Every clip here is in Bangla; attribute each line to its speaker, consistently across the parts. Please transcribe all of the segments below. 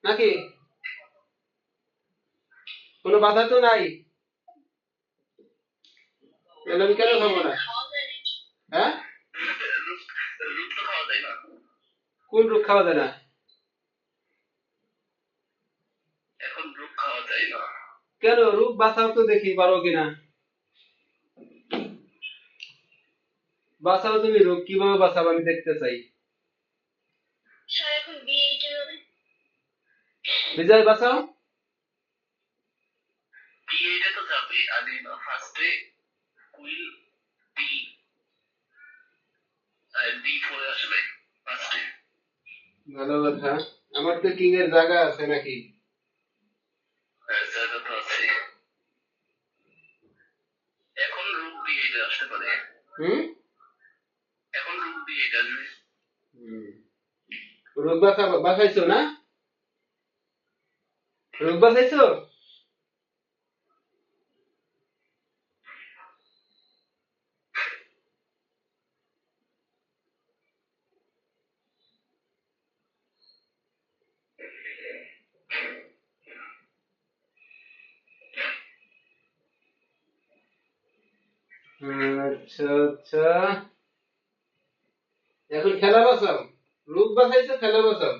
Speaker 1: নাকি কোনো বাধা তো নাই? তাহলে আমি কেন খাবো না? হ্যাঁ, কোন রোগ খাওয়া যায় না? কেন, রোগ বাঁচাও তো, দেখি পারো কিনা। বাঁচাও তুমি, রোগ কিভাবে বাঁচাবো আমি দেখতে চাই। বিজয় বাঁচাও। ভালো কথা। আমার তো কিং এর জায়গা আছে নাকি? হুম। হুম। রোগ বাঁচাইছো না? রোগ বাঁচাইছো। আচ্ছা আচ্ছা, এখন খেলা বাঁচাও। রোগ বাঁচাইছো, খেলা বাঁচাও।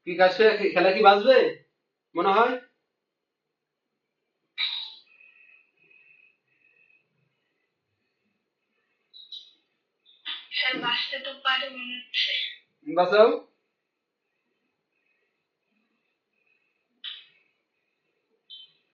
Speaker 1: কি কাজ করে খেলা কি বাঁচবে মনে হয়? বাঁচাও।